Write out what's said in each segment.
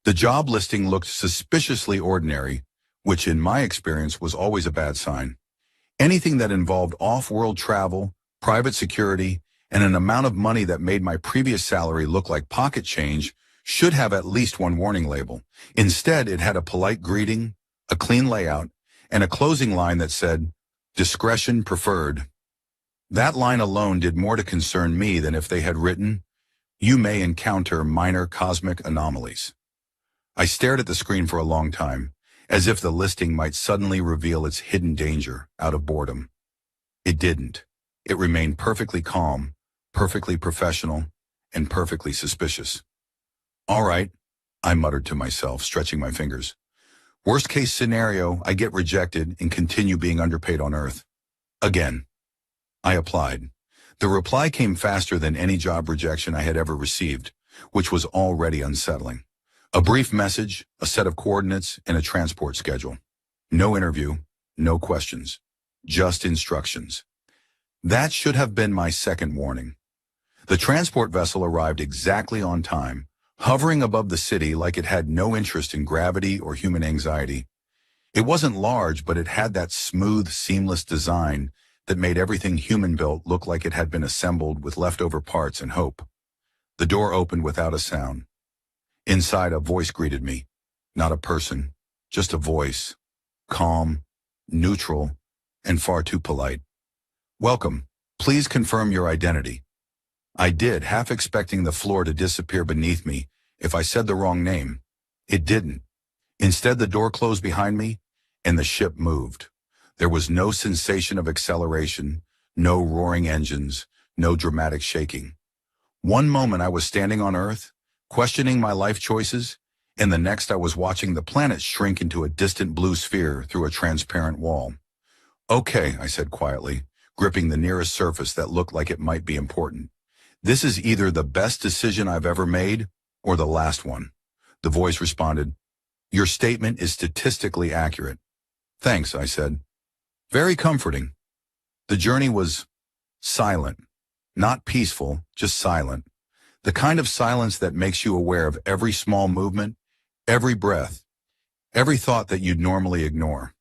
The job listing looked suspiciously ordinary, which in my experience was always a bad sign. Anything that involved off-world travel, private security, and an amount of money that made my previous salary look like pocket change should have at least one warning label. Instead, it had a polite greeting, a clean layout, and a closing line that said, "Discretion preferred." That line alone did more to concern me than if they had written, "You may encounter minor cosmic anomalies." I stared at the screen for a long time, as if the listing might suddenly reveal its hidden danger out of boredom. It didn't. It remained perfectly calm, perfectly professional, and perfectly suspicious. "All right," I muttered to myself, stretching my fingers. "Worst case scenario, I get rejected and continue being underpaid on Earth. Again." I applied. The reply came faster than any job rejection I had ever received, which was already unsettling. A brief message, a set of coordinates, and a transport schedule. No interview, no questions, just instructions. That should have been my second warning. The transport vessel arrived exactly on time, hovering above the city like it had no interest in gravity or human anxiety. It wasn't large, but it had that smooth, seamless design that made everything human-built look like it had been assembled with leftover parts and hope. The door opened without a sound. Inside, a voice greeted me. Not a person, just a voice. Calm, neutral, and far too polite. "Welcome. Please confirm your identity." I did, half expecting the floor to disappear beneath me if I said the wrong name. It didn't. Instead, the door closed behind me, and the ship moved. There was no sensation of acceleration, no roaring engines, no dramatic shaking. One moment I was standing on Earth, questioning my life choices, and the next I was watching the planet shrink into a distant blue sphere through a transparent wall. "Okay," I said quietly, gripping the nearest surface that looked like it might be important. "This is either the best decision I've ever made, or the last one." The voice responded, "Your statement is statistically accurate." "Thanks," I said. "Very comforting." The journey was silent. Not peaceful, just silent. The kind of silence that makes you aware of every small movement, every breath, every thought that you'd normally ignore.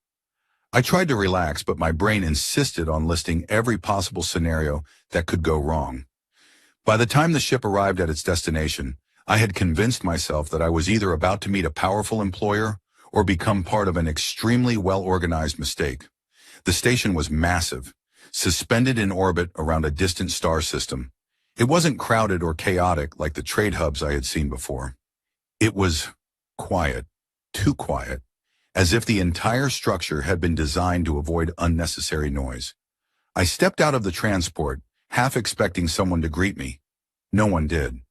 I tried to relax, but my brain insisted on listing every possible scenario that could go wrong. By the time the ship arrived at its destination, I had convinced myself that I was either about to meet a powerful employer or become part of an extremely well-organized mistake. The station was massive, suspended in orbit around a distant star system. It wasn't crowded or chaotic like the trade hubs I had seen before. It was quiet, too quiet, as if the entire structure had been designed to avoid unnecessary noise. I stepped out of the transport, half expecting someone to greet me. No one did.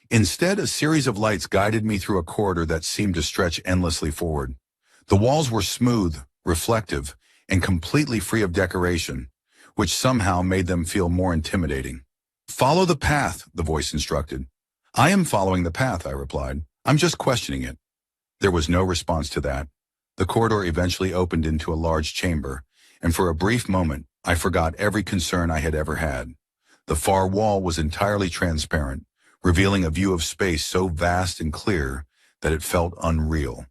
Instead, a series of lights guided me through a corridor that seemed to stretch endlessly forward. The walls were smooth, reflective, and completely free of decoration, which somehow made them feel more intimidating. "Follow the path," the voice instructed. "I am following the path," I replied. "I'm just questioning it." There was no response to that. The corridor eventually opened into a large chamber, and for a brief moment, I forgot every concern I had ever had. The far wall was entirely transparent, revealing a view of space so vast and clear that it felt unreal.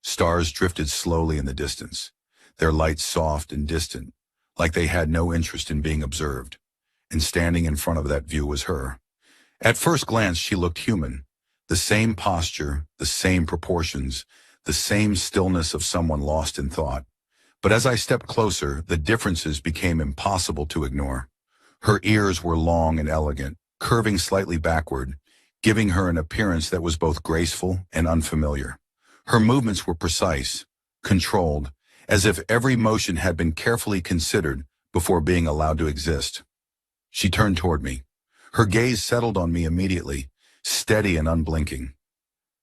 Stars drifted slowly in the distance, their lights soft and distant, like they had no interest in being observed. And standing in front of that view was her. At first glance, she looked human. The same posture, the same proportions, the same stillness of someone lost in thought. But as I stepped closer, the differences became impossible to ignore. Her ears were long and elegant, curving slightly backward, giving her an appearance that was both graceful and unfamiliar. Her movements were precise, controlled, as if every motion had been carefully considered before being allowed to exist. She turned toward me. Her gaze settled on me immediately, steady and unblinking.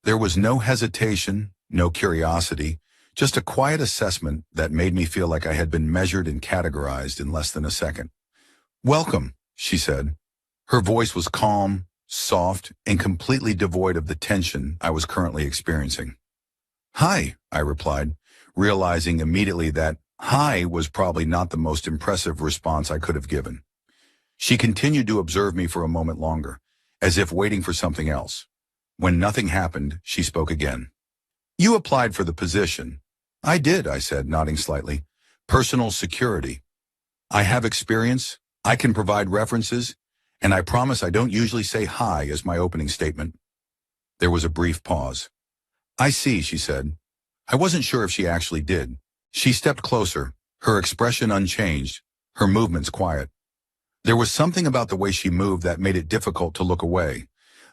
There was no hesitation, no curiosity, just a quiet assessment that made me feel like I had been measured and categorized in less than a second. "Welcome," she said. Her voice was calm, soft, and completely devoid of the tension I was currently experiencing. "Hi," I replied, realizing immediately that "hi" was probably not the most impressive response I could have given. She continued to observe me for a moment longer, as if waiting for something else. When nothing happened, she spoke again. You applied for the position. I did, I said, nodding slightly. Personal security. I have experience, I can provide references, and I promise I don't usually say hi as my opening statement. There was a brief pause. I see, she said. I wasn't sure if she actually did. She stepped closer, her expression unchanged, her movements quiet. There was something about the way she moved that made it difficult to look away.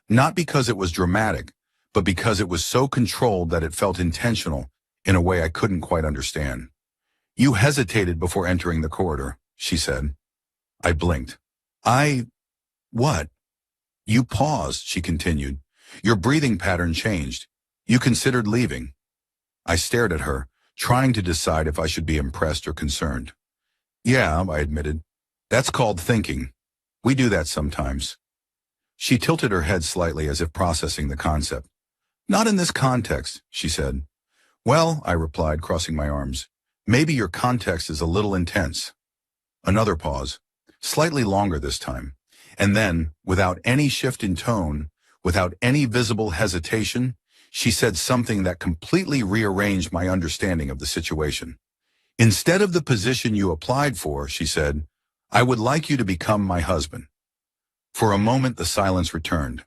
Not because it was dramatic, but because it was so controlled that it felt intentional in a way I couldn't quite understand. You hesitated before entering the corridor, she said. I blinked. What? You paused, she continued. Your breathing pattern changed. You considered leaving. I stared at her, trying to decide if I should be impressed or concerned. Yeah, I admitted. That's called thinking. We do that sometimes. She tilted her head slightly as if processing the concept. Not in this context, she said. Well, I replied, crossing my arms. Maybe your context is a little intense. Another pause, slightly longer this time. And then, without any shift in tone, without any visible hesitation, she said something that completely rearranged my understanding of the situation. Instead of the position you applied for, she said, I would like you to become my husband. For a moment, the silence returned.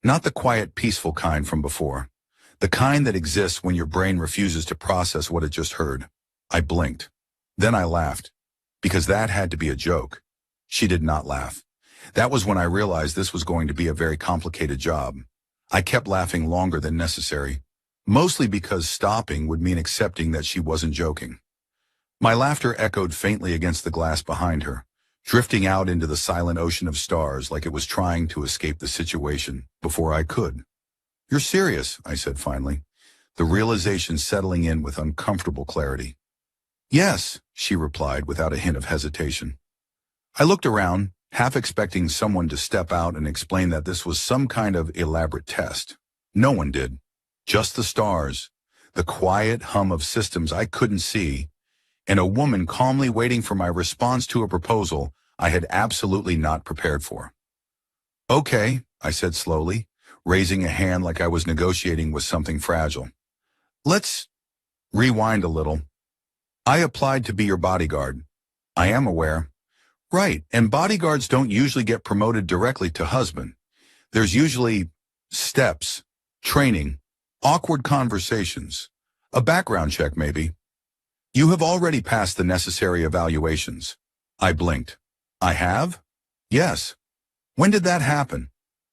Not the quiet, peaceful kind from before. The kind that exists when your brain refuses to process what it just heard. I blinked. Then I laughed. Because that had to be a joke. She did not laugh. That was when I realized this was going to be a very complicated job. I kept laughing longer than necessary, mostly because stopping would mean accepting that she wasn't joking. My laughter echoed faintly against the glass behind her, drifting out into the silent ocean of stars like it was trying to escape the situation before I could. You're serious, I said finally, the realization settling in with uncomfortable clarity. Yes, she replied without a hint of hesitation. I looked around, half expecting someone to step out and explain that this was some kind of elaborate test. No one did. Just the stars, the quiet hum of systems I couldn't see, and a woman calmly waiting for my response to a proposal I had absolutely not prepared for. Okay, I said slowly, raising a hand like I was negotiating with something fragile. Let's rewind a little. I applied to be your bodyguard. I am aware. Right, and bodyguards don't usually get promoted directly to husband. There's usually steps, training, awkward conversations, a background check maybe. You have already passed the necessary evaluations. I blinked. I have? Yes. When did that happen?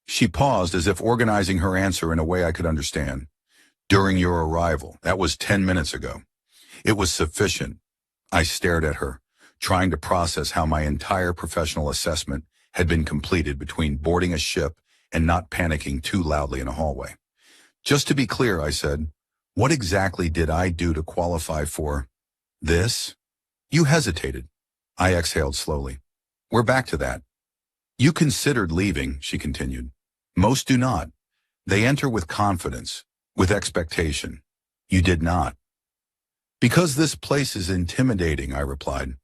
She paused as if organizing her answer in a way I could understand. During your arrival. That was 10 minutes ago. It was sufficient. I stared at her, trying to process how my entire professional assessment had been completed between boarding a ship and not panicking too loudly in a hallway. Just to be clear, I said, what exactly did I do to qualify for this? You hesitated. I exhaled slowly. We're back to that. You considered leaving, she continued. Most do not. They enter with confidence, with expectation. You did not. Because this place is intimidating, I replied.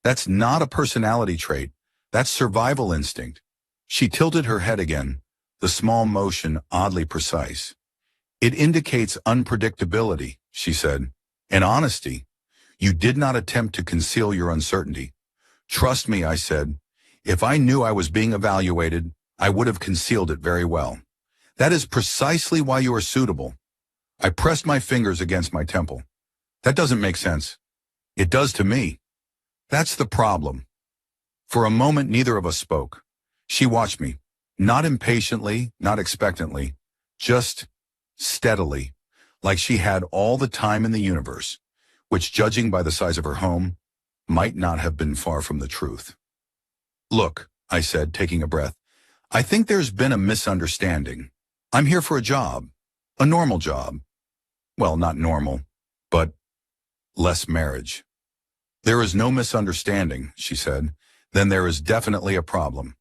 That's not a personality trait. That's survival instinct. She tilted her head again, the small motion oddly precise. It indicates unpredictability, she said, and honesty. You did not attempt to conceal your uncertainty. Trust me, I said. If I knew I was being evaluated, I would have concealed it very well. That is precisely why you are suitable. I pressed my fingers against my temple. That doesn't make sense. It does to me. That's the problem. For a moment, neither of us spoke. She watched me, not impatiently, not expectantly, just steadily, like she had all the time in the universe, which, judging by the size of her home, might not have been far from the truth. Look, I said, taking a breath, I think there's been a misunderstanding. I'm here for a job, a normal job. Well, not normal, but less marriage. There is no misunderstanding, she said. Then there is definitely a problem.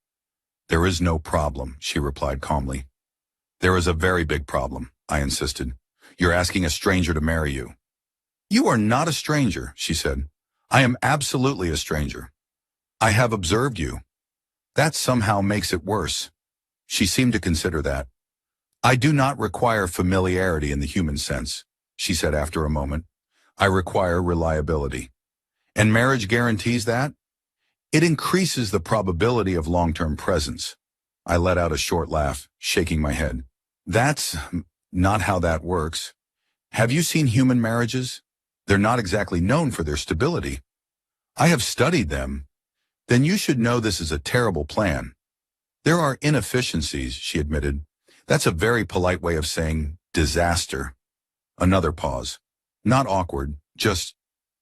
There is no problem, she replied calmly. There is a very big problem, I insisted. You're asking a stranger to marry you. You are not a stranger, she said. I am absolutely a stranger. I have observed you. That somehow makes it worse. She seemed to consider that. I do not require familiarity in the human sense, she said after a moment. I require reliability. And marriage guarantees that? It increases the probability of long-term presence. I let out a short laugh, shaking my head. That's not how that works. Have you seen human marriages? They're not exactly known for their stability. I have studied them. Then you should know this is a terrible plan. There are inefficiencies, she admitted. That's a very polite way of saying disaster. Another pause. Not awkward, just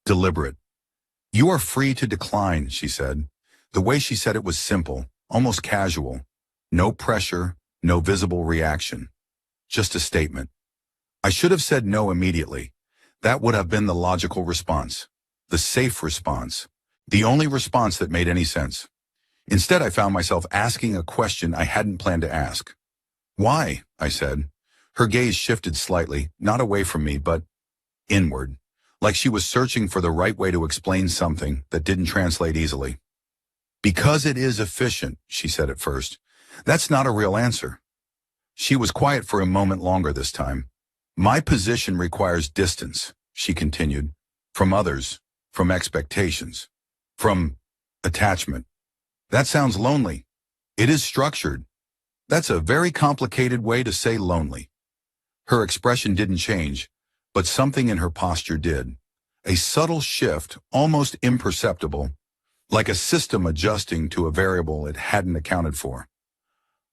deliberate. You are free to decline, she said. The way she said it was simple, almost casual. No pressure, no visible reaction. Just a statement. I should have said no immediately. That would have been the logical response. The safe response. The only response that made any sense. Instead, I found myself asking a question I hadn't planned to ask. Why? I said. Her gaze shifted slightly, not away from me, but inward, like she was searching for the right way to explain something that didn't translate easily. Because it is efficient, she said at first. That's not a real answer. She was quiet for a moment longer this time. My position requires distance, she continued, from others, from expectations, from attachment. That sounds lonely. It is structured. That's a very complicated way to say lonely. Her expression didn't change, but something in her posture did. A subtle shift, almost imperceptible, like a system adjusting to a variable it hadn't accounted for.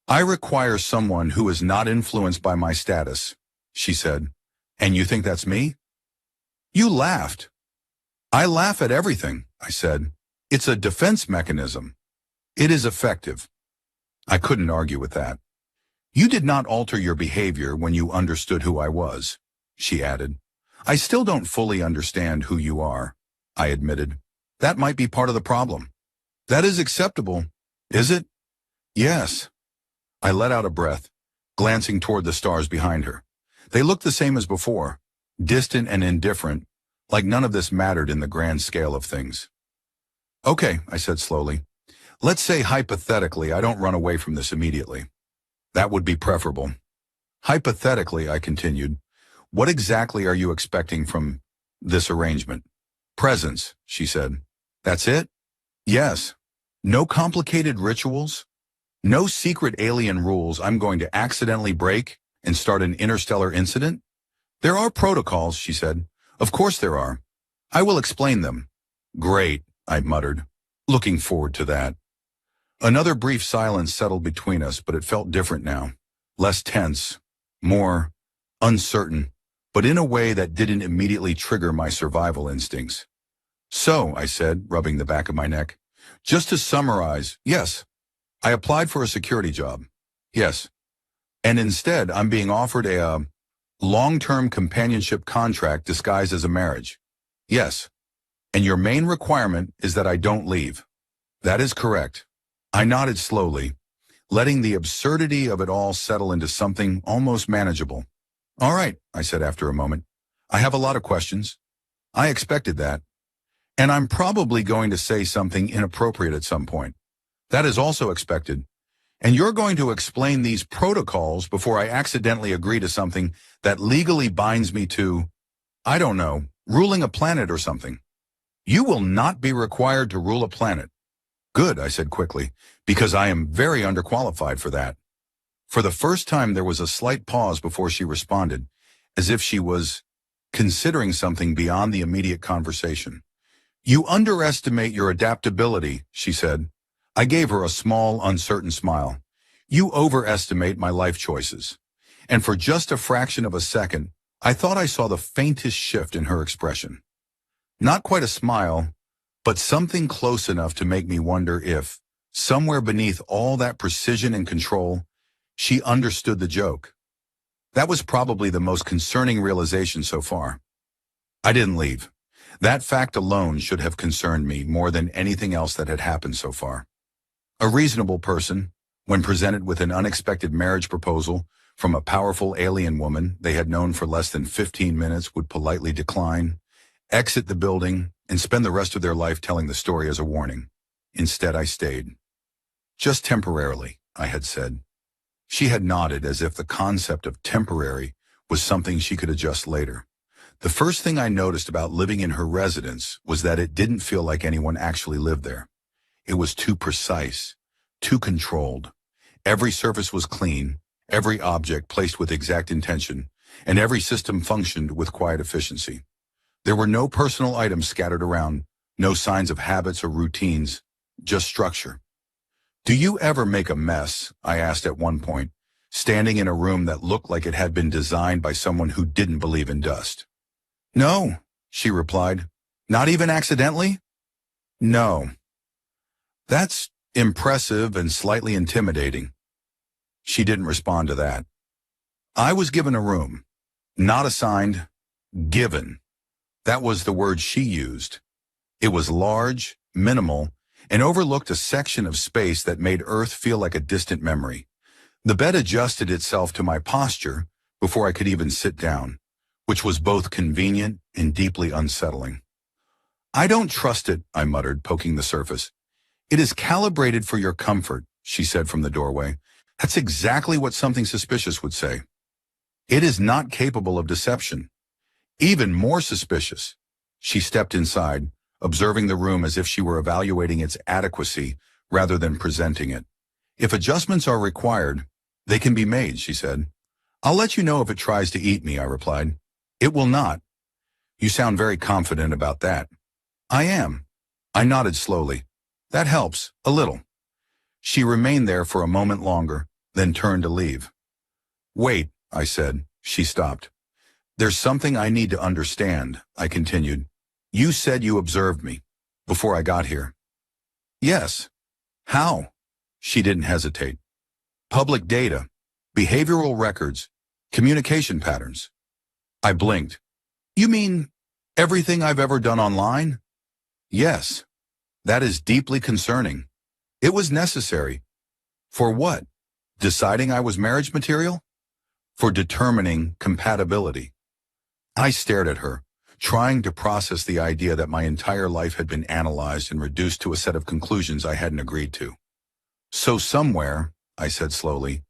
I require someone who is not influenced by my status, she said. And you think that's me? You laughed. I laugh at everything, I said. It's a defense mechanism. It is effective. I couldn't argue with that. You did not alter your behavior when you understood who I was, she added. I still don't fully understand who you are, I admitted. That might be part of the problem. That is acceptable, is it? Yes. I let out a breath, glancing toward the stars behind her. They looked the same as before, distant and indifferent, like none of this mattered in the grand scale of things. Okay, I said slowly. Let's say hypothetically I don't run away from this immediately. That would be preferable. Hypothetically, I continued, what exactly are you expecting from this arrangement? Presence, she said. That's it? Yes. No complicated rituals? No secret alien rules I'm going to accidentally break and start an interstellar incident? There are protocols, she said. Of course there are. I will explain them. Great, I muttered, looking forward to that. Another brief silence settled between us, but it felt different now. Less tense, more uncertain, but in a way that didn't immediately trigger my survival instincts. So, I said, rubbing the back of my neck, just to summarize, yes, I applied for a security job. Yes. And instead, I'm being offered a long-term companionship contract disguised as a marriage. Yes. And your main requirement is that I don't leave. That is correct. I nodded slowly, letting the absurdity of it all settle into something almost manageable. All right, I said after a moment. I have a lot of questions. I expected that. And I'm probably going to say something inappropriate at some point. That is also expected. And you're going to explain these protocols before I accidentally agree to something that legally binds me to, I don't know, ruling a planet or something. You will not be required to rule a planet. Good, I said quickly, because I am very underqualified for that. For the first time, there was a slight pause before she responded, as if she was considering something beyond the immediate conversation. You underestimate your adaptability, she said. I gave her a small, uncertain smile. You overestimate my life choices. And for just a fraction of a second, I thought I saw the faintest shift in her expression. Not quite a smile, but something close enough to make me wonder if, somewhere beneath all that precision and control, she understood the joke. That was probably the most concerning realization so far. I didn't leave. That fact alone should have concerned me more than anything else that had happened so far. A reasonable person, when presented with an unexpected marriage proposal from a powerful alien woman they had known for less than 15 minutes, would politely decline, exit the building, and spend the rest of their life telling the story as a warning. Instead, I stayed. Just temporarily, I had said. She had nodded as if the concept of temporary was something she could adjust later. The first thing I noticed about living in her residence was that it didn't feel like anyone actually lived there. It was too precise, too controlled. Every surface was clean, every object placed with exact intention, and every system functioned with quiet efficiency. There were no personal items scattered around, no signs of habits or routines, just structure. "Do you ever make a mess?" I asked at one point, standing in a room that looked like it had been designed by someone who didn't believe in dust. "No," she replied. "Not even accidentally?" "No." "That's impressive and slightly intimidating." She didn't respond to that. I was given a room. Not assigned, given. That was the word she used. It was large, minimal, and overlooked a section of space that made Earth feel like a distant memory. The bed adjusted itself to my posture before I could even sit down, which was both convenient and deeply unsettling. "I don't trust it," I muttered, poking the surface. "It is calibrated for your comfort," she said from the doorway. "That's exactly what something suspicious would say. It is not capable of deception." Even more suspicious. She stepped inside, observing the room as if she were evaluating its adequacy rather than presenting it. "If adjustments are required, they can be made," she said. "I'll let you know if it tries to eat me," I replied. "It will not." "You sound very confident about that." "I am." I nodded slowly. "That helps, a little." She remained there for a moment longer, then turned to leave. "Wait," I said. She stopped. "There's something I need to understand," I continued. "You said you observed me before I got here." "Yes." "How?" She didn't hesitate. "Public data, behavioral records, communication patterns." I blinked. "You mean everything I've ever done online?" "Yes." "That is deeply concerning." "It was necessary." "For what? Deciding I was marriage material?" "For determining compatibility." I stared at her, trying to process the idea that my entire life had been analyzed and reduced to a set of conclusions I hadn't agreed to. "So somewhere," I said slowly,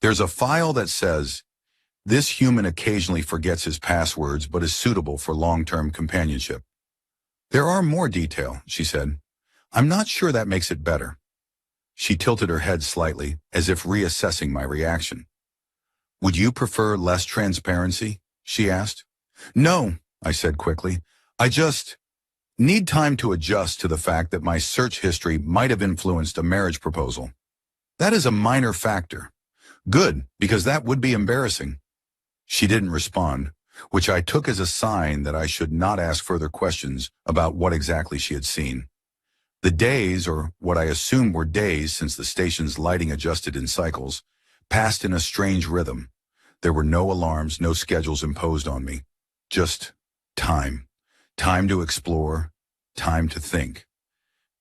"there's a file that says, 'This human occasionally forgets his passwords but is suitable for long-term companionship.'" "There are more detail," she said. "I'm not sure that makes it better." She tilted her head slightly, as if reassessing my reaction. "Would you prefer less transparency?" she asked. "No," I said quickly. "I just need time to adjust to the fact that my search history might have influenced a marriage proposal." "That is a minor factor." "Good, because that would be embarrassing." She didn't respond, which I took as a sign that I should not ask further questions about what exactly she had seen. The days, or what I assumed were days since the station's lighting adjusted in cycles, passed in a strange rhythm. There were no alarms, no schedules imposed on me. Just time. Time to explore, time to think,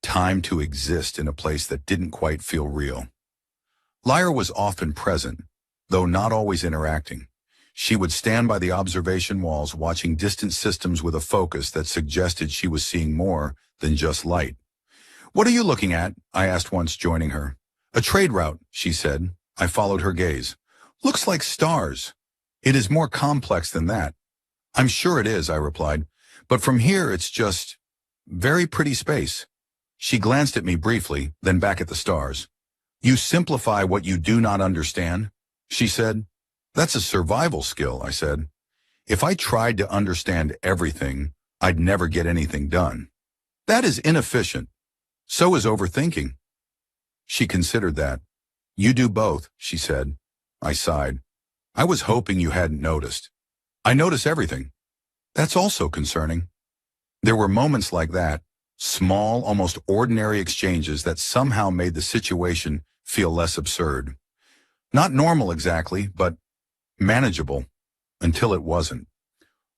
time to exist in a place that didn't quite feel real. Lyra was often present, though not always interacting. She would stand by the observation walls watching distant systems with a focus that suggested she was seeing more than just light. "What are you looking at?" I asked once, joining her. "A trade route," she said. I followed her gaze. "Looks like stars." "It is more complex than that." "I'm sure it is," I replied. "But from here it's just very pretty space." She glanced at me briefly, then back at the stars. "You simplify what you do not understand," she said. "That's a survival skill," I said. "If I tried to understand everything, I'd never get anything done." "That is inefficient." "So is overthinking." She considered that. "You do both," she said. I sighed. "I was hoping you hadn't noticed." "I notice everything." "That's also concerning." There were moments like that, small, almost ordinary exchanges that somehow made the situation feel less absurd. Not normal exactly, but manageable, until it wasn't.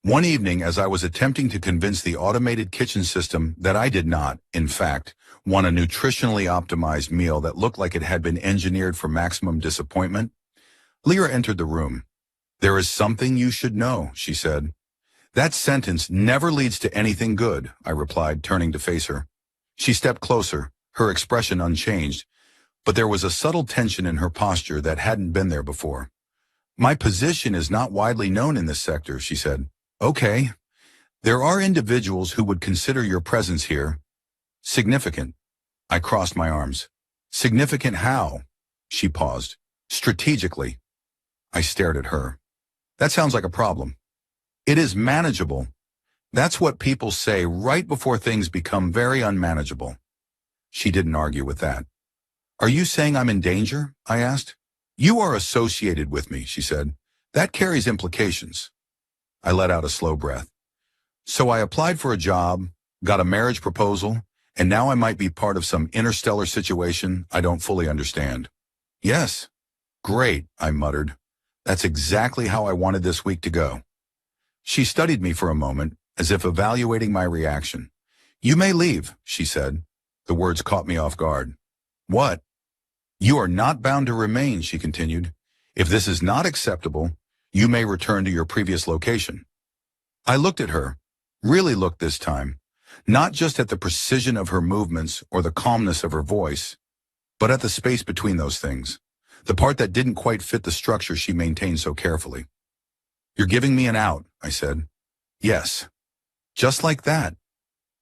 One evening, as I was attempting to convince the automated kitchen system that I did not, in fact, want a nutritionally optimized meal that looked like it had been engineered for maximum disappointment, Lyra entered the room. "There is something you should know," she said. "That sentence never leads to anything good," I replied, turning to face her. She stepped closer, her expression unchanged. but there was a subtle tension in her posture that hadn't been there before. My position is not widely known in this sector, she said. Okay. There are individuals who would consider your presence here significant. I crossed my arms. Significant how? She paused. Strategically. I stared at her. That sounds like a problem. It is manageable. That's what people say right before things become very unmanageable. She didn't argue with that. Are you saying I'm in danger? I asked. You are associated with me, she said. That carries implications. I let out a slow breath. So I applied for a job, got a marriage proposal, and now I might be part of some interstellar situation I don't fully understand. Yes. Great, I muttered. That's exactly how I wanted this week to go. She studied me for a moment, as if evaluating my reaction. You may leave, she said. The words caught me off guard. What? You are not bound to remain, she continued. If this is not acceptable, you may return to your previous location. I looked at her, really looked this time, not just at the precision of her movements or the calmness of her voice, but at the space between those things, the part that didn't quite fit the structure she maintained so carefully. You're giving me an out, I said. Yes. Just like that.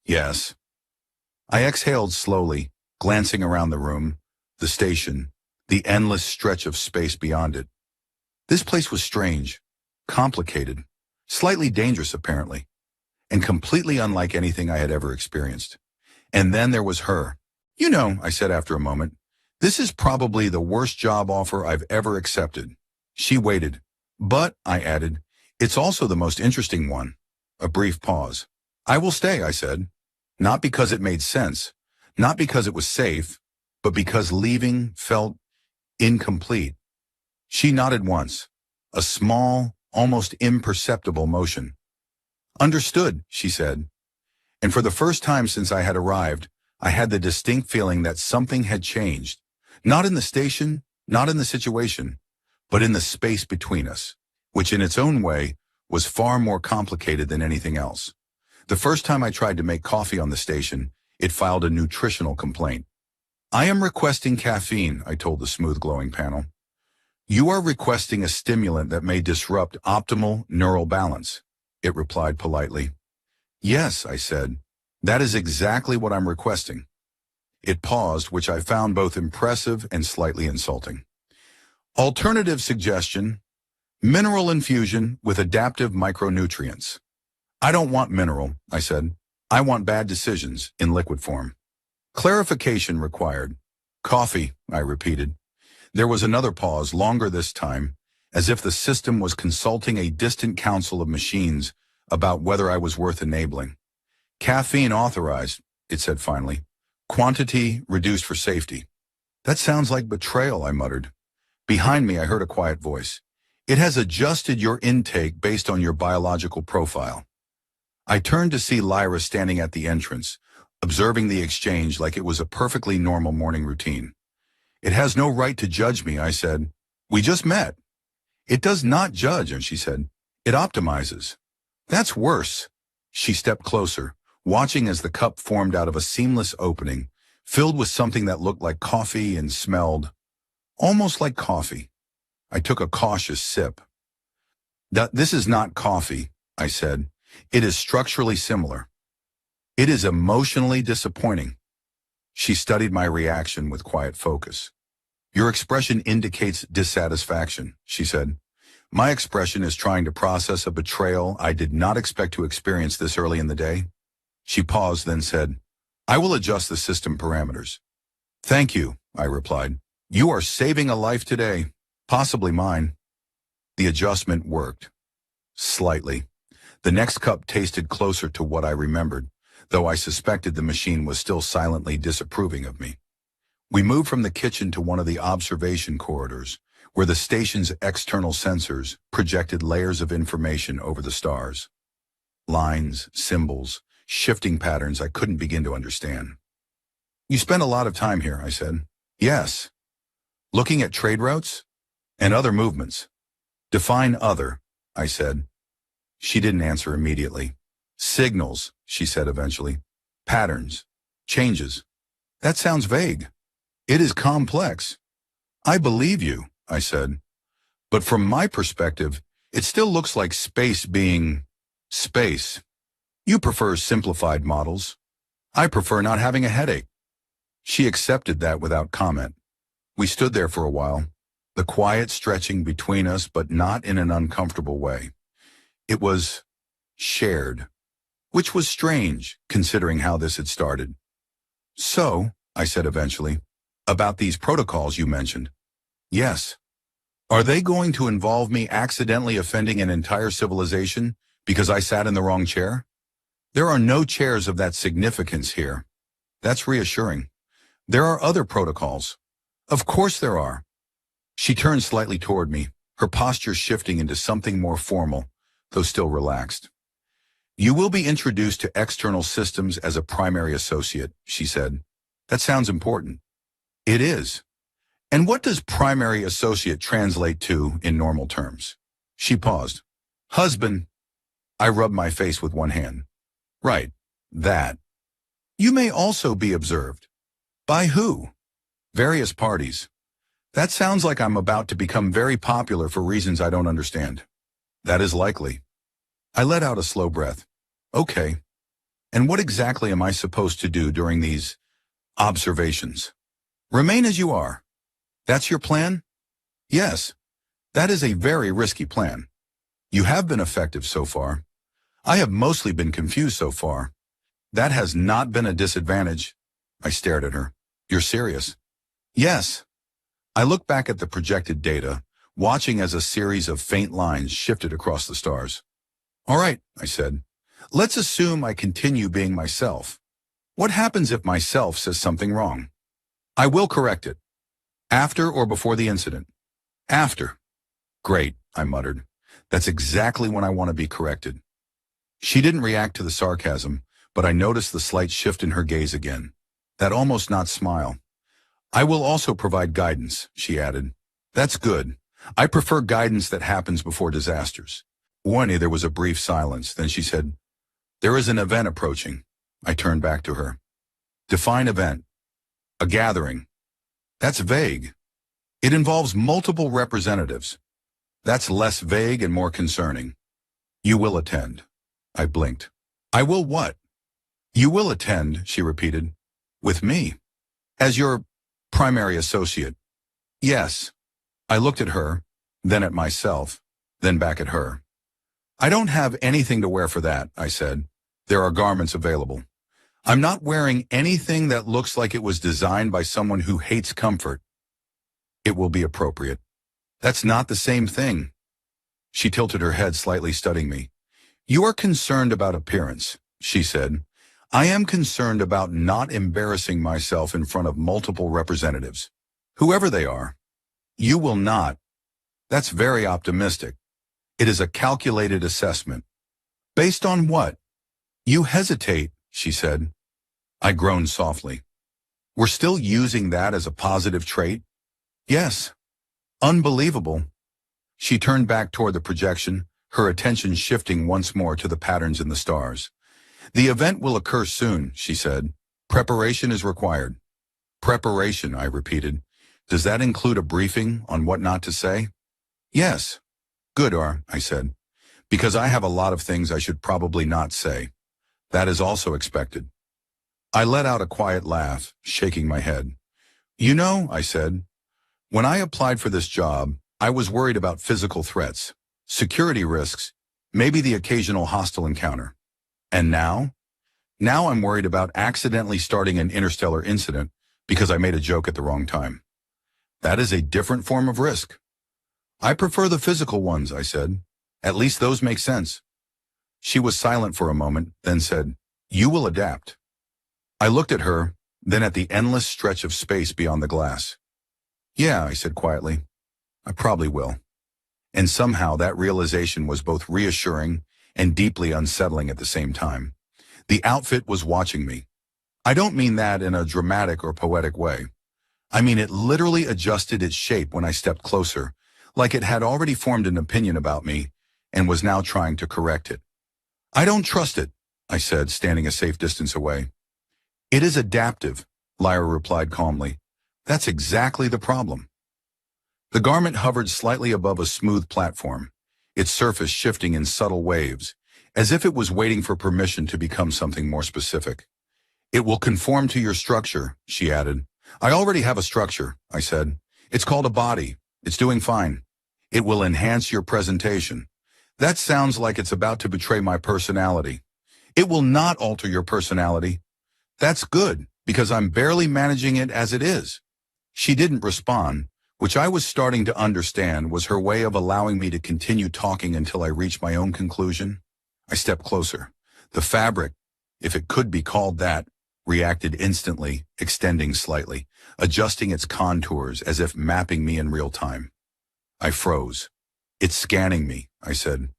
Yes. I exhaled slowly, glancing around the room, the station, the endless stretch of space beyond it. This place was strange, complicated, slightly dangerous apparently, and completely unlike anything I had ever experienced. And then there was her. You know, I said after a moment, this is probably the worst job offer I've ever accepted. She waited. But, I added, it's also the most interesting one. A brief pause. I will stay, I said. Not because it made sense, not because it was safe, but because leaving felt incomplete. She nodded once, a small, almost imperceptible motion. Understood, she said. And for the first time since I had arrived, I had the distinct feeling that something had changed. Not in the station, not in the situation, but in the space between us, which in its own way was far more complicated than anything else. The first time I tried to make coffee on the station, it filed a nutritional complaint. I am requesting caffeine, I told the smooth glowing panel. You are requesting a stimulant that may disrupt optimal neural balance, it replied politely. Yes, I said. That is exactly what I'm requesting. It paused, which I found both impressive and slightly insulting. Alternative suggestion, mineral infusion with adaptive micronutrients. I don't want mineral, I said. I want bad decisions in liquid form. Clarification required. Coffee, I repeated. There was another pause, longer this time, as if the system was consulting a distant council of machines about whether I was worth enabling. Caffeine authorized, it said finally. Quantity reduced for safety. That sounds like betrayal, I muttered. Behind me, I heard a quiet voice. It has adjusted your intake based on your biological profile. I turned to see Lyra standing at the entrance, observing the exchange like it was a perfectly normal morning routine. It has no right to judge me, I said. We just met. It does not judge, and she said. It optimizes. That's worse. She stepped closer, watching as the cup formed out of a seamless opening, filled with something that looked like coffee and smelled almost like coffee. I took a cautious sip. This is not coffee, I said. It is structurally similar. It is emotionally disappointing. She studied my reaction with quiet focus. Your expression indicates dissatisfaction, she said. My expression is trying to process a betrayal I did not expect to experience this early in the day. She paused, then said, I will adjust the system parameters. Thank you, I replied. You are saving a life today, possibly mine. The adjustment worked. Slightly. The next cup tasted closer to what I remembered, though I suspected the machine was still silently disapproving of me. We moved from the kitchen to one of the observation corridors, where the station's external sensors projected layers of information over the stars. Lines, symbols, shifting patterns I couldn't begin to understand. You spend a lot of time here, I said. Yes. Looking at trade routes? And other movements. Define other, I said. She didn't answer immediately. Signals, she said eventually. Patterns. Changes. That sounds vague. It is complex. I believe you, I said. But from my perspective, it still looks like space being space. You prefer simplified models. I prefer not having a headache. She accepted that without comment. We stood there for a while, the quiet stretching between us, but not in an uncomfortable way. It was shared, which was strange, considering how this had started. So, I said eventually, about these protocols you mentioned. Yes. Are they going to involve me accidentally offending an entire civilization because I sat in the wrong chair? There are no chairs of that significance here. That's reassuring. There are other protocols. Of course there are. She turned slightly toward me, her posture shifting into something more formal, though still relaxed. You will be introduced to external systems as a primary associate, she said. That sounds important. It is. And what does primary associate translate to in normal terms? She paused. Husband. I rubbed my face with one hand. Right. That. You may also be observed. By who? Various parties. That sounds like I'm about to become very popular for reasons I don't understand. That is likely. I let out a slow breath. Okay. And what exactly am I supposed to do during these observations? Remain as you are. That's your plan? Yes. That is a very risky plan. You have been effective so far. I have mostly been confused so far. That has not been a disadvantage. I stared at her. You're serious? Yes. I looked back at the projected data, watching as a series of faint lines shifted across the stars. All right, I said. Let's assume I continue being myself. What happens if myself says something wrong? I will correct it. After or before the incident? After. Great, I muttered. That's exactly when I want to be corrected. She didn't react to the sarcasm, but I noticed the slight shift in her gaze again. That almost not smile. I will also provide guidance, she added. That's good. I prefer guidance that happens before disasters. There was a brief silence, then she said, There is an event approaching. I turned back to her. Define event. A gathering. That's vague. It involves multiple representatives. That's less vague and more concerning. You will attend. I blinked. I will what? You will attend, she repeated. With me. As your primary associate. Yes. I looked at her, then at myself, then back at her. I don't have anything to wear for that, I said. There are garments available. I'm not wearing anything that looks like it was designed by someone who hates comfort. It will be appropriate. That's not the same thing. She tilted her head slightly, studying me. You are concerned about appearance, she said. I am concerned about not embarrassing myself in front of multiple representatives. Whoever they are. You will not. That's very optimistic. It is a calculated assessment. Based on what? You hesitate, she said. I groaned softly. We're still using that as a positive trait? Yes. Unbelievable. She turned back toward the projection, her attention shifting once more to the patterns in the stars. The event will occur soon, she said. Preparation is required. Preparation, I repeated. Does that include a briefing on what not to say? Yes. Good, I said. Because I have a lot of things I should probably not say. That is also expected. I let out a quiet laugh, shaking my head. You know, I said, when I applied for this job, I was worried about physical threats, security risks, maybe the occasional hostile encounter. And now? Now I'm worried about accidentally starting an interstellar incident because I made a joke at the wrong time. That is a different form of risk. I prefer the physical ones, I said. At least those make sense. She was silent for a moment, then said, You will adapt. I looked at her, then at the endless stretch of space beyond the glass. Yeah, I said quietly. I probably will. And somehow that realization was both reassuring and deeply unsettling at the same time. The outfit was watching me. I don't mean that in a dramatic or poetic way. I mean it literally adjusted its shape when I stepped closer, like it had already formed an opinion about me and was now trying to correct it. I don't trust it, I said, standing a safe distance away. It is adaptive, Lyra replied calmly. That's exactly the problem. The garment hovered slightly above a smooth platform, its surface shifting in subtle waves, as if it was waiting for permission to become something more specific. It will conform to your structure, she added. I already have a structure, I said. It's called a body. It's doing fine. It will enhance your presentation. That sounds like it's about to betray my personality. It will not alter your personality. That's good, because I'm barely managing it as it is. She didn't respond, which I was starting to understand was her way of allowing me to continue talking until I reached my own conclusion. I stepped closer. The fabric, if it could be called that, reacted instantly, extending slightly, adjusting its contours as if mapping me in real time. I froze. It's scanning me, I said.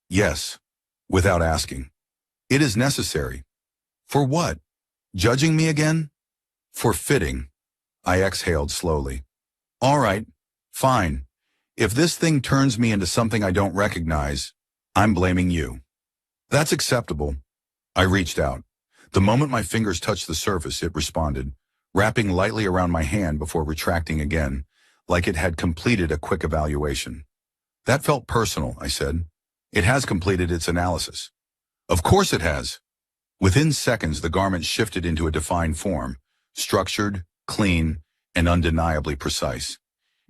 Yes, without asking. It is necessary. For what? Judging me again? For fitting. I exhaled slowly. All right, fine. If this thing turns me into something I don't recognize, I'm blaming you. That's acceptable. I reached out. The moment my fingers touched the surface, it responded, wrapping lightly around my hand before retracting again, like it had completed a quick evaluation. That felt personal, I said. It has completed its analysis. Of course it has. Within seconds, the garment shifted into a defined form, structured, clean, and undeniably precise.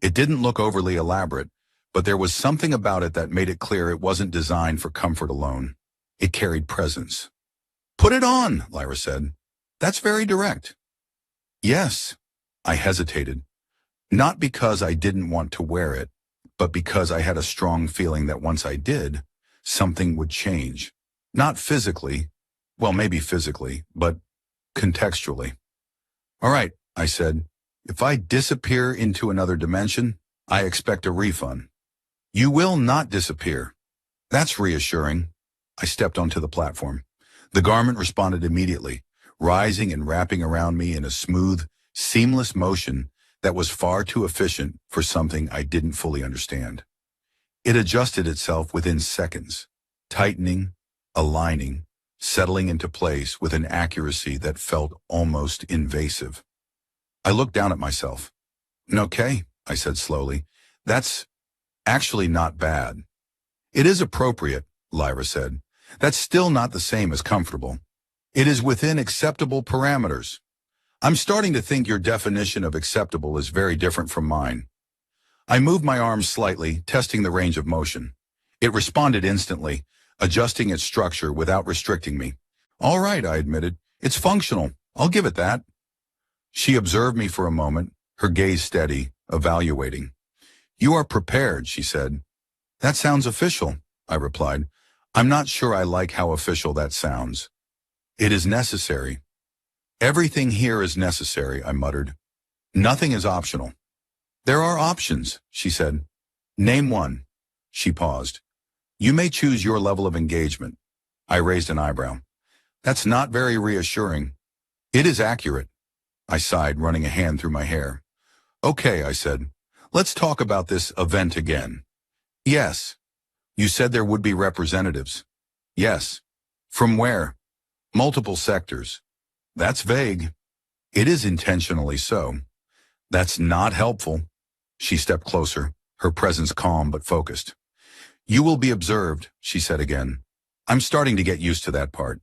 It didn't look overly elaborate, but there was something about it that made it clear it wasn't designed for comfort alone. It carried presence. Put it on, Lyra said. That's very direct. Yes. I hesitated. Not because I didn't want to wear it, but because I had a strong feeling that once I did, something would change. Not physically, well, maybe physically, but contextually. All right, I said. If I disappear into another dimension, I expect a refund. You will not disappear. That's reassuring. I stepped onto the platform. The garment responded immediately, rising and wrapping around me in a smooth, seamless motion that was far too efficient for something I didn't fully understand. It adjusted itself within seconds, tightening, aligning, settling into place with an accuracy that felt almost invasive. I looked down at myself. Okay, I said slowly. That's actually not bad. It is appropriate, Lyra said. That's still not the same as comfortable. It is within acceptable parameters. I'm starting to think your definition of acceptable is very different from mine. I moved my arms slightly, testing the range of motion. It responded instantly, adjusting its structure without restricting me. All right, I admitted. It's functional. I'll give it that. She observed me for a moment, her gaze steady, evaluating. You are prepared, she said. That sounds official, I replied. I'm not sure I like how official that sounds. It is necessary. Everything here is necessary, I muttered. Nothing is optional. There are options, she said. Name one. She paused. You may choose your level of engagement. I raised an eyebrow. That's not very reassuring. It is accurate. I sighed, running a hand through my hair. Okay, I said. Let's talk about this event again. Yes. You said there would be representatives. Yes. From where? Multiple sectors. That's vague. It is intentionally so. That's not helpful. She stepped closer, her presence calm but focused. You will be observed, she said again. I'm starting to get used to that part.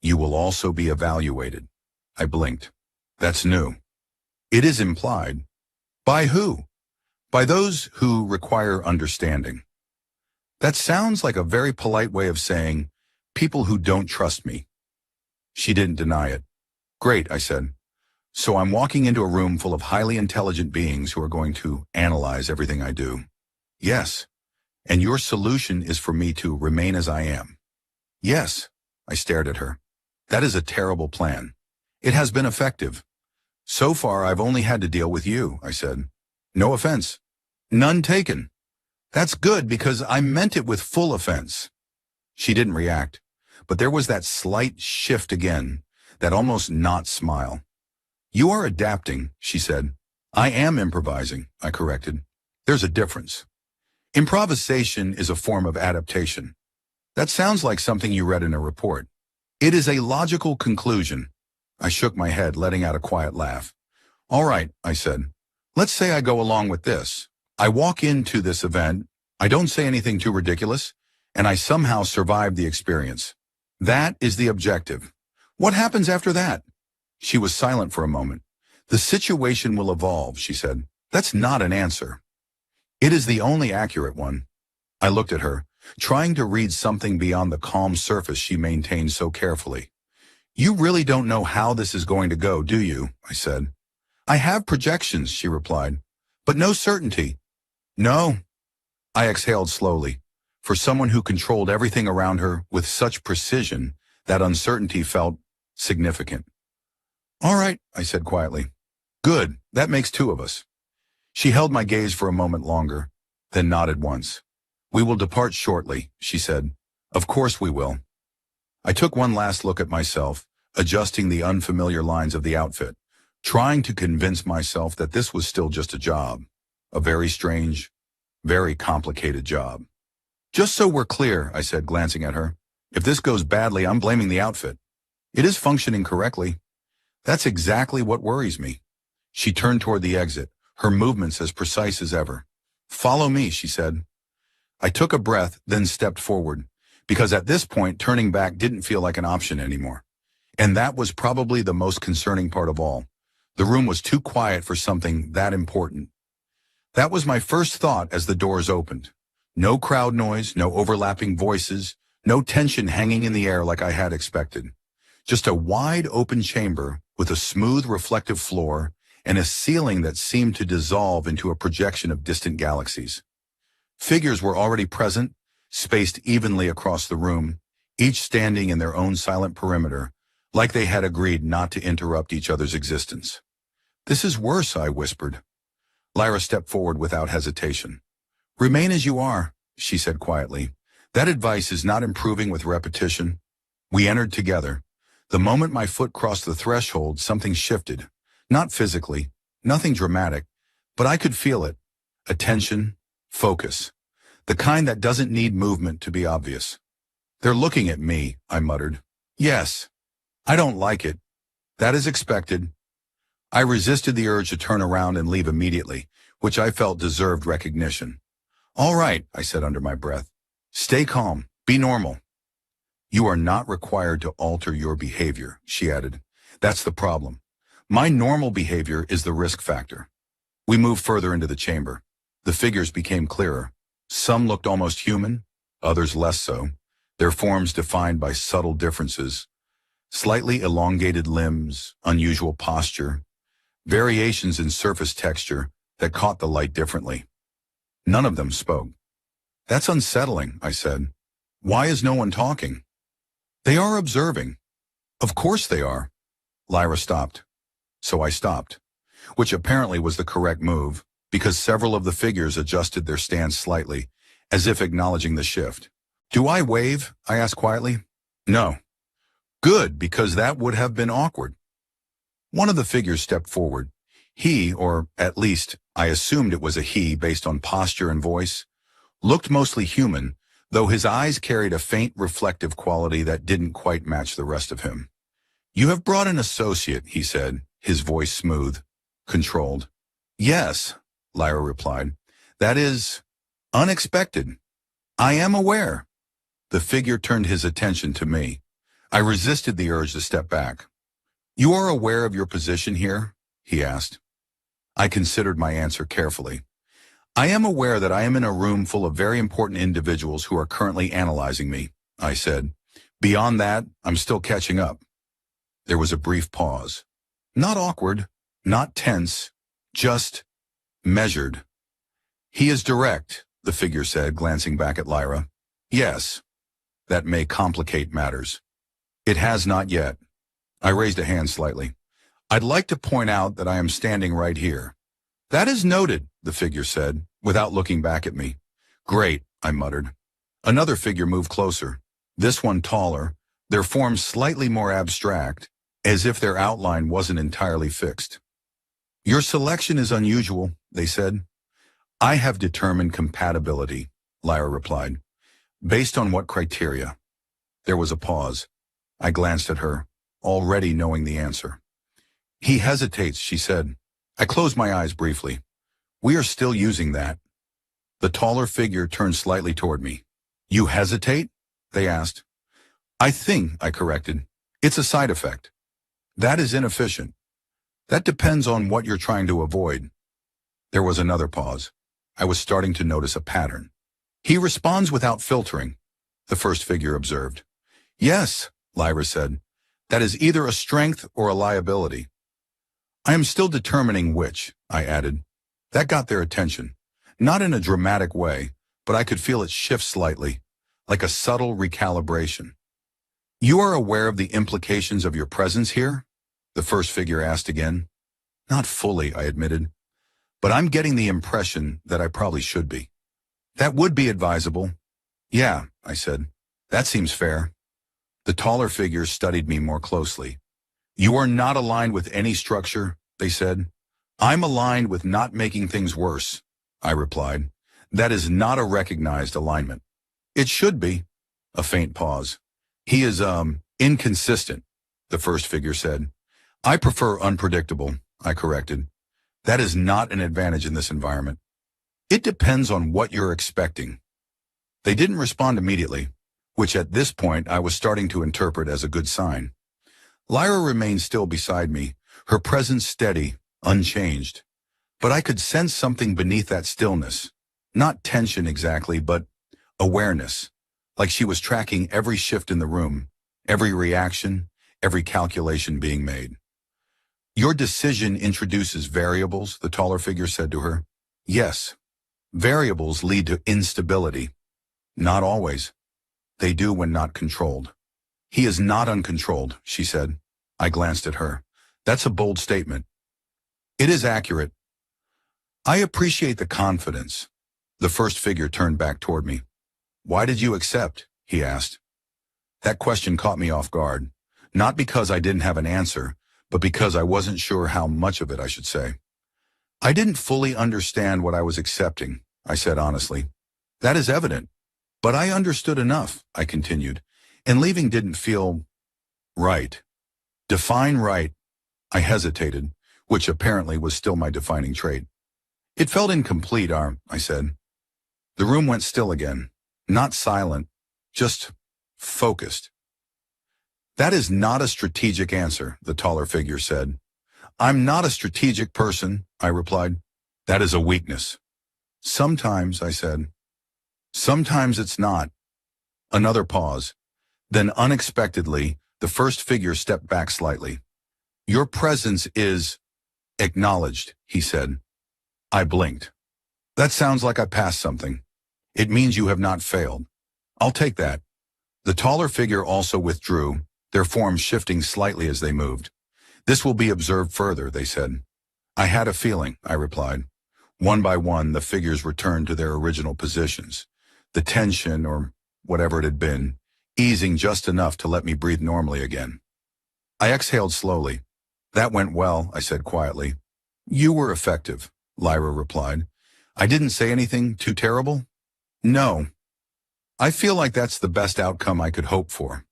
You will also be evaluated. I blinked. That's new. It is implied. By who? By those who require understanding. That sounds like a very polite way of saying, people who don't trust me. She didn't deny it. Great, I said. So I'm walking into a room full of highly intelligent beings who are going to analyze everything I do. Yes. And your solution is for me to remain as I am. Yes. I stared at her. That is a terrible plan. It has been effective. So far, I've only had to deal with you, I said. No offense. None taken. That's good because I meant it with full offense. She didn't react, but there was that slight shift again, that almost not smile. You are adapting, she said. I am improvising, I corrected. There's a difference. Improvisation is a form of adaptation. That sounds like something you read in a report. It is a logical conclusion. I shook my head, letting out a quiet laugh. All right, I said. Let's say I go along with this. I walk into this event, I don't say anything too ridiculous, and I somehow survive the experience. That is the objective. What happens after that? She was silent for a moment. The situation will evolve, she said. That's not an answer. It is the only accurate one. I looked at her, trying to read something beyond the calm surface she maintained so carefully. You really don't know how this is going to go, do you? I said. I have projections, she replied, but no certainty. No. I exhaled slowly. For someone who controlled everything around her with such precision, that uncertainty felt significant. All right, I said quietly. Good, that makes two of us. She held my gaze for a moment longer, then nodded once. We will depart shortly, she said. Of course we will. I took one last look at myself, adjusting the unfamiliar lines of the outfit, trying to convince myself that this was still just a job. A very strange, very complicated job. Just so we're clear, I said, glancing at her. If this goes badly, I'm blaming the outfit. It is functioning correctly. That's exactly what worries me. She turned toward the exit, her movements as precise as ever. Follow me, she said. I took a breath, then stepped forward, because at this point, turning back didn't feel like an option anymore. And that was probably the most concerning part of all. The room was too quiet for something that important. That was my first thought as the doors opened. No crowd noise, no overlapping voices, no tension hanging in the air like I had expected. Just a wide open chamber with a smooth reflective floor and a ceiling that seemed to dissolve into a projection of distant galaxies. Figures were already present, spaced evenly across the room, each standing in their own silent perimeter, like they had agreed not to interrupt each other's existence. This is worse, I whispered. Lyra stepped forward without hesitation. Remain as you are, she said quietly. That advice is not improving with repetition. We entered together. The moment my foot crossed the threshold, something shifted. Not physically, nothing dramatic, but I could feel it. Attention, focus. The kind that doesn't need movement to be obvious. They're looking at me, I muttered. Yes. I don't like it. That is expected. I resisted the urge to turn around and leave immediately, which I felt deserved recognition. All right, I said under my breath. Stay calm. Be normal. You are not required to alter your behavior, she added. That's the problem. My normal behavior is the risk factor. We moved further into the chamber. The figures became clearer. Some looked almost human, others less so, their forms defined by subtle differences. Slightly elongated limbs, unusual posture, variations in surface texture that caught the light differently. None of them spoke. That's unsettling, I said. Why is no one talking? They are observing. Of course they are. Lyra stopped. So I stopped, which apparently was the correct move, because several of the figures adjusted their stance slightly, as if acknowledging the shift. Do I wave? I asked quietly. No. Good, because that would have been awkward. One of the figures stepped forward. He, or at least I assumed it was a he based on posture and voice, looked mostly human, though his eyes carried a faint reflective quality that didn't quite match the rest of him. You have brought an associate, he said, his voice smooth, controlled. Yes, Lyra replied. That is unexpected. I am aware. The figure turned his attention to me. I resisted the urge to step back. You are aware of your position here? He asked. I considered my answer carefully. I am aware that I am in a room full of very important individuals who are currently analyzing me, I said. Beyond that, I'm still catching up. There was a brief pause. Not awkward, not tense, just measured. He is direct, the figure said, glancing back at Lyra. Yes, that may complicate matters. It has not yet. I raised a hand slightly. I'd like to point out that I am standing right here. That is noted, the figure said, without looking back at me. Great, I muttered. Another figure moved closer, this one taller, their forms slightly more abstract, as if their outline wasn't entirely fixed. Your selection is unusual, they said. I have determined compatibility, Lyra replied. Based on what criteria? There was a pause. I glanced at her, already knowing the answer. He hesitates, she said. I closed my eyes briefly. We are still using that. The taller figure turned slightly toward me. You hesitate? They asked. I think, I corrected. It's a side effect. That is inefficient. That depends on what you're trying to avoid. There was another pause. I was starting to notice a pattern. He responds without filtering, the first figure observed. Yes, Lyra said. That is either a strength or a liability. I am still determining which, I added. That got their attention. Not in a dramatic way, but I could feel it shift slightly, like a subtle recalibration. You are aware of the implications of your presence here? The first figure asked again. Not fully, I admitted. But I'm getting the impression that I probably should be. That would be advisable. Yeah, I said. That seems fair. The taller figure studied me more closely. You are not aligned with any structure, they said. I'm aligned with not making things worse, I replied. That is not a recognized alignment. It should be. A faint pause. He is, inconsistent, the first figure said. I prefer unpredictable, I corrected. That is not an advantage in this environment. It depends on what you're expecting. They didn't respond immediately, which at this point I was starting to interpret as a good sign. Lyra remained still beside me, her presence steady, unchanged. But I could sense something beneath that stillness. Not tension exactly, but awareness. Like she was tracking every shift in the room, every reaction, every calculation being made. Your decision introduces variables, the taller figure said to her. Yes. Variables lead to instability. Not always. They do when not controlled. He is not uncontrolled, she said. I glanced at her. That's a bold statement. It is accurate. I appreciate the confidence. The first figure turned back toward me. Why did you accept? He asked. That question caught me off guard. Not because I didn't have an answer, but because I wasn't sure how much of it I should say. I didn't fully understand what I was accepting, I said honestly. That is evident. But I understood enough, I continued, and leaving didn't feel right. Define right. I hesitated, which apparently was still my defining trait. It felt incomplete, I said. The room went still again, not silent, just focused. That is not a strategic answer, the taller figure said. I'm not a strategic person, I replied. That is a weakness. Sometimes, I said. Sometimes it's not. Another pause. Then unexpectedly, the first figure stepped back slightly. Your presence is acknowledged, he said. I blinked. That sounds like I passed something. It means you have not failed. I'll take that. The taller figure also withdrew, their forms shifting slightly as they moved. This will be observed further, they said. I had a feeling, I replied. One by one, the figures returned to their original positions. The tension, or whatever it had been, easing just enough to let me breathe normally again. I exhaled slowly. That went well, I said quietly. You were effective, Lyra replied. I didn't say anything too terrible? No. I feel like that's the best outcome I could hope for.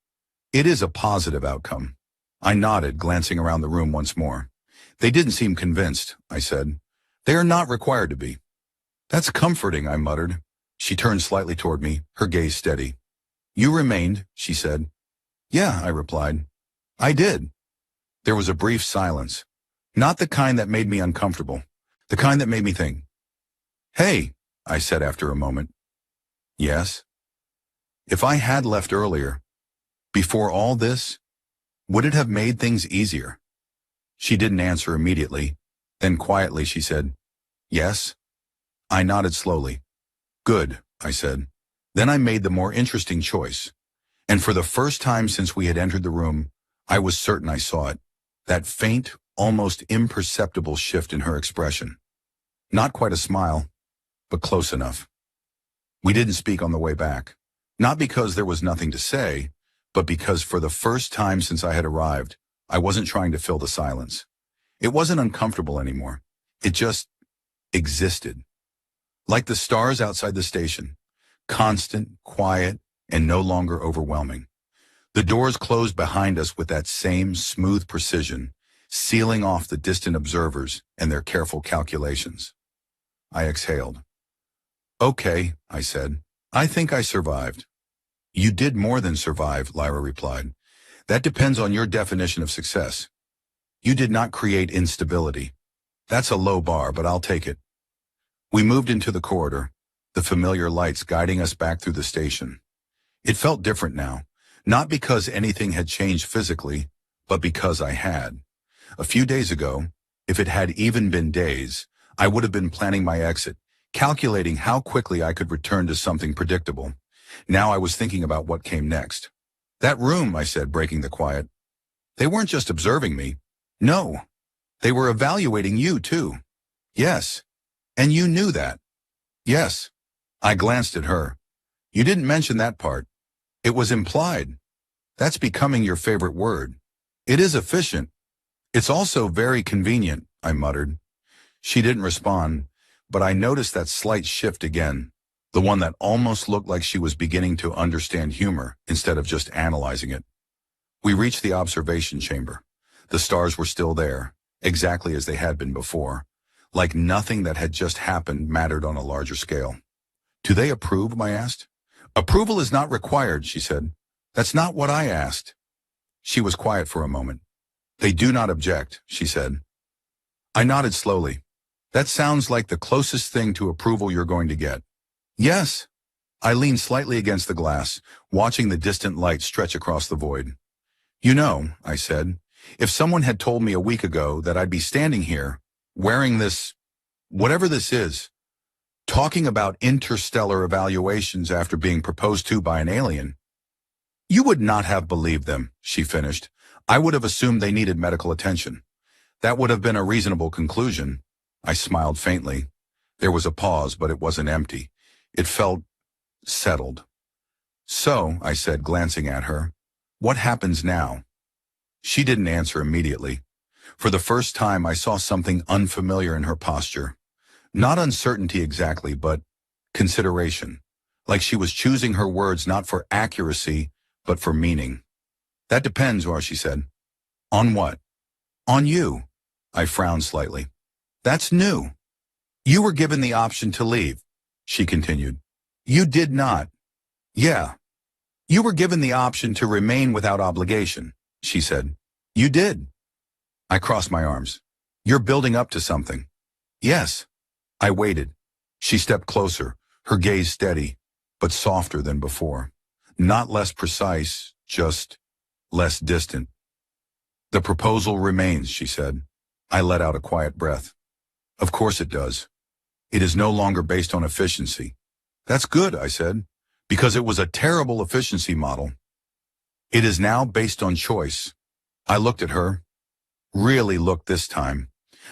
It is a positive outcome. I nodded, glancing around the room once more. They didn't seem convinced, I said. They are not required to be. That's comforting, I muttered. She turned slightly toward me, her gaze steady. You remained, she said. Yeah, I replied. I did. There was a brief silence. Not the kind that made me uncomfortable. The kind that made me think. Hey, I said after a moment. Yes? If I had left earlier, before all this, would it have made things easier? She didn't answer immediately. Then quietly she said, Yes. I nodded slowly. Good, I said. Then I made the more interesting choice. And for the first time since we had entered the room, I was certain I saw it. That faint, almost imperceptible shift in her expression. Not quite a smile, but close enough. We didn't speak on the way back. Not because there was nothing to say, but because for the first time since I had arrived, I wasn't trying to fill the silence. It wasn't uncomfortable anymore. It just existed. Like the stars outside the station, constant, quiet, and no longer overwhelming. The doors closed behind us with that same smooth precision, sealing off the distant observers and their careful calculations. I exhaled. Okay, I said. I think I survived. You did more than survive, Lyra replied. That depends on your definition of success. You did not create instability. That's a low bar, but I'll take it. We moved into the corridor, the familiar lights guiding us back through the station. It felt different now, not because anything had changed physically, but because I had. A few days ago, if it had even been days, I would have been planning my exit, calculating how quickly I could return to something predictable. Now I was thinking about what came next. That room, I said, breaking the quiet. They weren't just observing me. No, they were evaluating you too. Yes. And you knew that. Yes. I glanced at her. You didn't mention that part. It was implied. That's becoming your favorite word. It is efficient. It's also very convenient, I muttered. She didn't respond, but I noticed that slight shift again, the one that almost looked like she was beginning to understand humor instead of just analyzing it. We reached the observation chamber. The stars were still there, exactly as they had been before, like nothing that had just happened mattered on a larger scale. Do they approve, I asked. Approval is not required, she said. That's not what I asked. She was quiet for a moment. They do not object, she said. I nodded slowly. That sounds like the closest thing to approval you're going to get. Yes. I leaned slightly against the glass, watching the distant light stretch across the void. You know, I said, if someone had told me a week ago that I'd be standing here, wearing this, whatever this is, talking about interstellar evaluations after being proposed to by an alien, you would not have believed them, she finished. I would have assumed they needed medical attention. That would have been a reasonable conclusion. I smiled faintly. There was a pause, but it wasn't empty. It felt settled. So, I said, glancing at her, what happens now? She didn't answer immediately. For the first time, I saw something unfamiliar in her posture. Not uncertainty exactly, but consideration. Like she was choosing her words not for accuracy, but for meaning. That depends, she said. On what? On you. I frowned slightly. That's new. You were given the option to leave, she continued. You did not. Yeah. You were given the option to remain without obligation, she said. You did. I crossed my arms. You're building up to something. Yes. I waited. She stepped closer, her gaze steady, but softer than before. Not less precise, just less distant. The proposal remains, she said. I let out a quiet breath. Of course it does. It is no longer based on efficiency. That's good, I said, because it was a terrible efficiency model. It is now based on choice. I looked at her, really looked this time,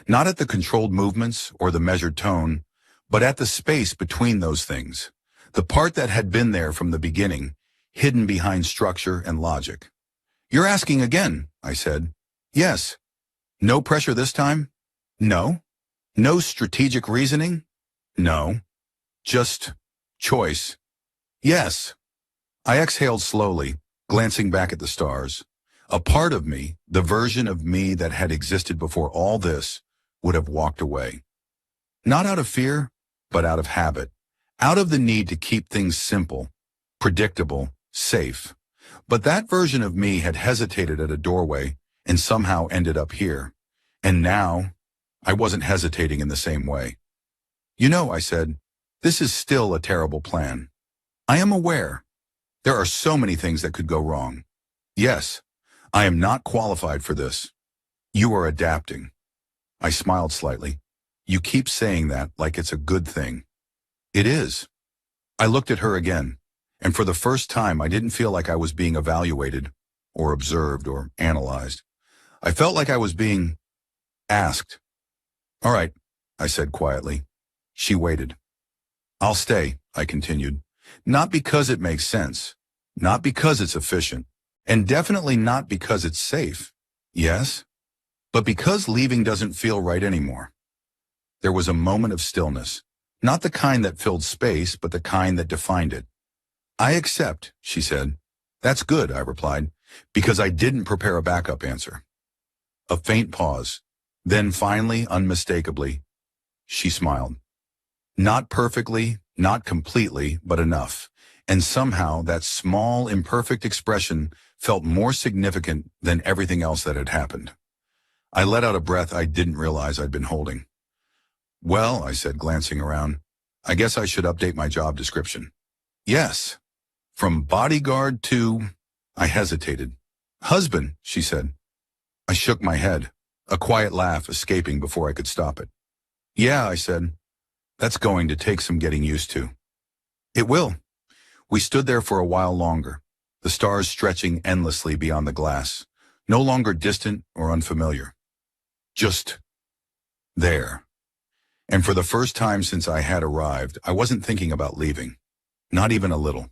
not at the controlled movements or the measured tone, but at the space between those things, the part that had been there from the beginning, hidden behind structure and logic. You're asking again, I said. Yes. No pressure this time? No. No strategic reasoning? No. Just choice. Yes. I exhaled slowly, glancing back at the stars. A part of me, the version of me that had existed before all this, would have walked away. Not out of fear, but out of habit, out of the need to keep things simple, predictable, safe. But that version of me had hesitated at a doorway and somehow ended up here. And now, I wasn't hesitating in the same way. You know, I said, this is still a terrible plan. I am aware. There are so many things that could go wrong. Yes, I am not qualified for this. You are adapting. I smiled slightly. You keep saying that like it's a good thing. It is. I looked at her again, and for the first time I didn't feel like I was being evaluated, or observed, or analyzed. I felt like I was being asked. All right, I said quietly. She waited. I'll stay, I continued. Not because it makes sense, not because it's efficient, and definitely not because it's safe. Yes, but because leaving doesn't feel right anymore. There was a moment of stillness, not the kind that filled space, but the kind that defined it. I accept, she said. That's good, I replied, because I didn't prepare a backup answer. A faint pause. Then finally, unmistakably, she smiled. Not perfectly, not completely, but enough. And somehow that small, imperfect expression felt more significant than everything else that had happened. I let out a breath I didn't realize I'd been holding. Well, I said, glancing around, I guess I should update my job description. Yes. From bodyguard to... I hesitated. Husband, she said. I shook my head, a quiet laugh escaping before I could stop it. Yeah, I said. That's going to take some getting used to. It will. We stood there for a while longer, the stars stretching endlessly beyond the glass, no longer distant or unfamiliar. Just there. And for the first time since I had arrived, I wasn't thinking about leaving. Not even a little.